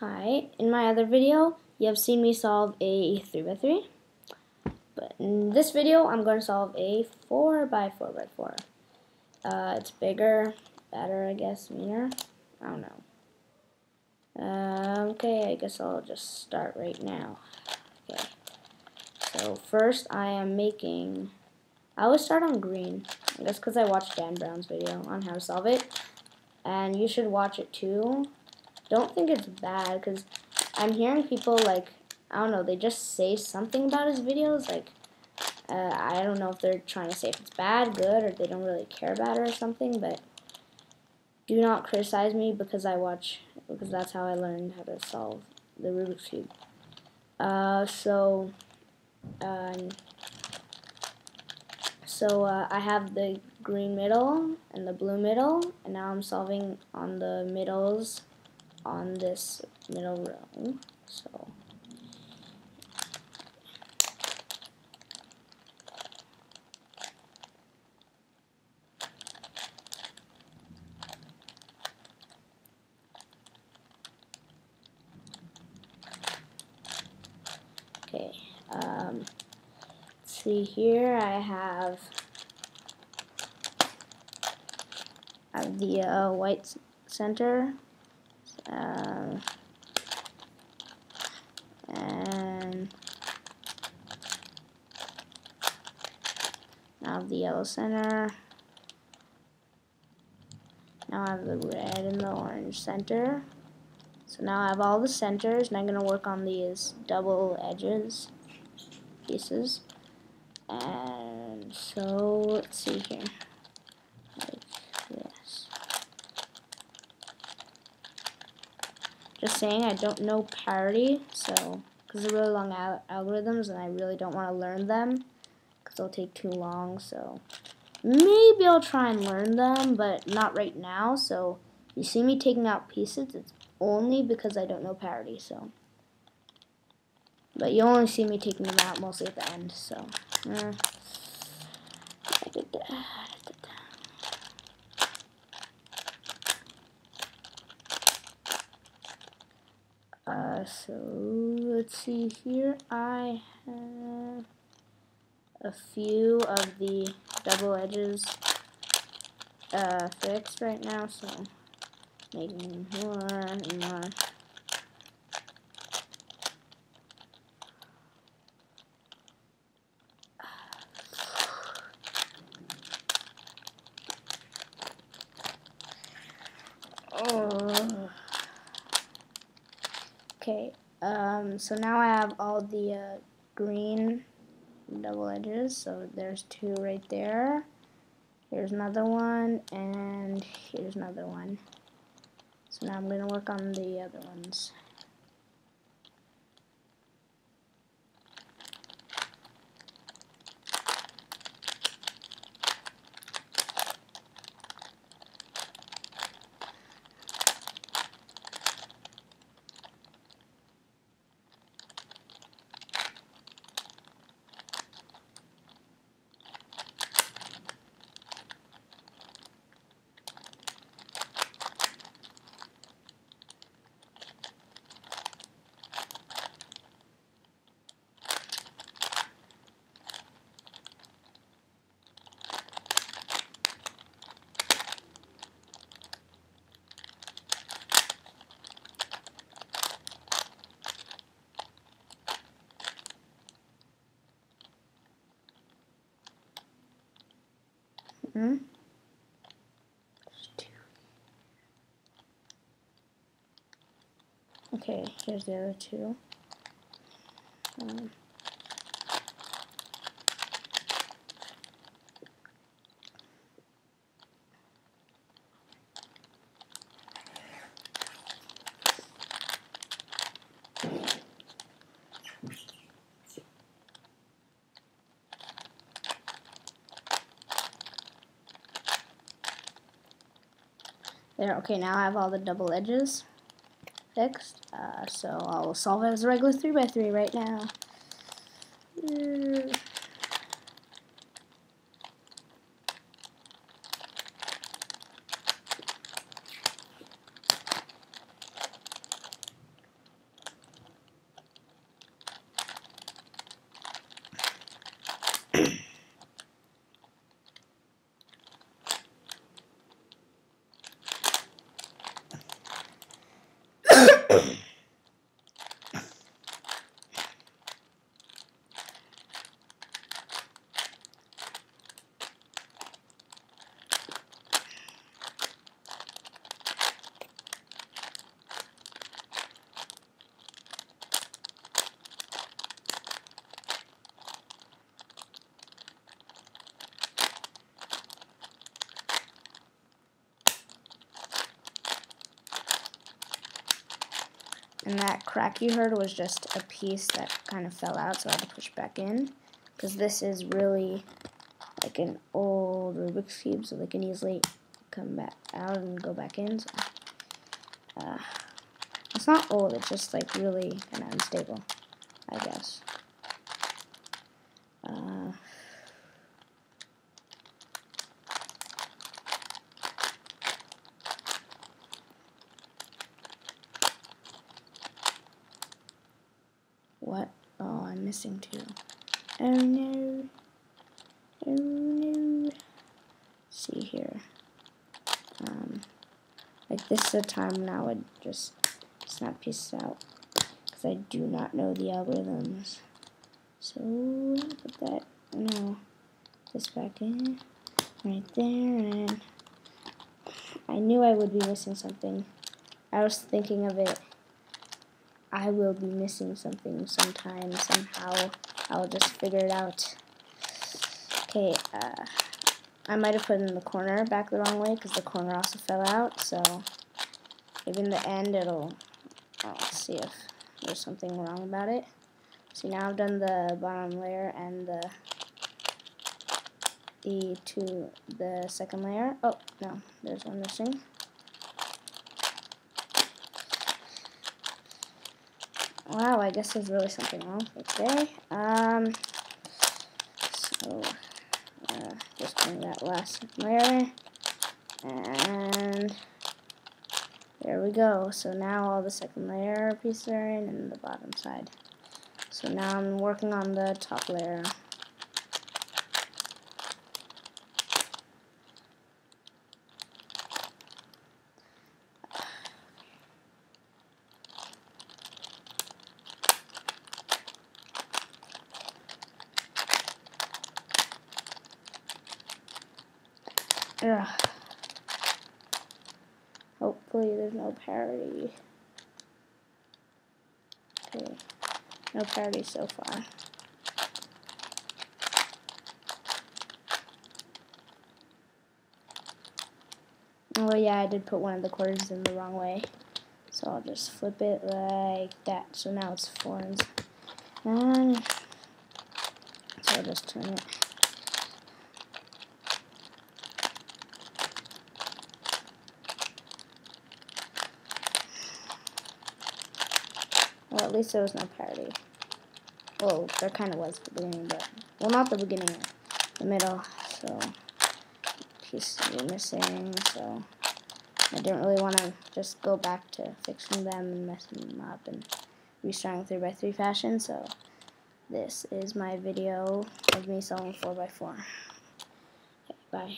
Hi, in my other video, you have seen me solve a 3x3, but in this video, I'm going to solve a 4x4x4. It's bigger, better, I guess, meaner, I don't know. Okay, I guess I'll just start right now. Okay, so first I always start on green, I guess because I watched Dan Brown's video on how to solve it, and you should watch it too. Don't think it's bad, because I'm hearing people, like, I don't know, they just say something about his videos, like, I don't know if they're trying to say if it's bad, good, or they don't really care about it or something, but do not criticize me because because that's how I learned how to solve the Rubik's Cube. I have the green middle and the blue middle, and now I'm solving on the middles on this middle row. So okay, let's see here. I have the white center, and now I have the yellow center. Now I have the red and the orange center. So now I have all the centers, and I'm going to work on these double edges pieces. And so let's see here, like this. Just saying, I don't know parity, so because they're really long algorithms, and I really don't want to learn them because they'll take too long. So maybe I'll try and learn them, but not right now. So you see me taking out pieces, it's only because I don't know parity. So, but you only see me taking them out mostly at the end. So. So let's see here. I have a few of the double edges fixed right now, so making more and more. Oh. Okay, so now I have all the green double edges, so there's two right there. Here's another one, and here's another one. So now I'm going to work on the other ones. Okay, here's the other two. There, okay, now I have all the double edges fixed, so I'll solve it as a regular 3x3 right now. And that crack you heard was just a piece that kind of fell out, so I had to push back in. Because this is really like an old Rubik's Cube, so they can easily come back out and go back in. So, it's not old, it's just like really kind of unstable, I guess. What? Oh, I'm missing two. Oh no. Oh no. Let's see here. Like this is a time when I would just snap pieces out because I do not know the algorithms. So put that, no, this back in, right there, and I knew I would be missing something. I was thinking of it. I will be missing something sometime, somehow. I'll just figure it out. Okay, I might have put it in the corner back the wrong way because the corner also fell out, so maybe in the end it'll, let's see if there's something wrong about it. See, now I've done the bottom layer and the second layer. Oh, no, there's one missing. Wow, I guess there's really something wrong right there. So, just doing that last layer, and there we go. So now all the second layer pieces are in and the bottom side. So now I'm working on the top layer. Ugh. Hopefully there's no parity. Okay, no parity so far. Oh yeah, I did put one of the quarters in the wrong way. So I'll just flip it like that. So now it's 4s. And so I'll just turn it. Well, at least there was no parity. Well, there kind of was at the beginning, but, well, not the beginning, the middle. So, pieces were missing, so I didn't really want to just go back to fixing them and messing them up and restarting 3x3 fashion. So, this is my video of me solving 4x4. Okay, bye.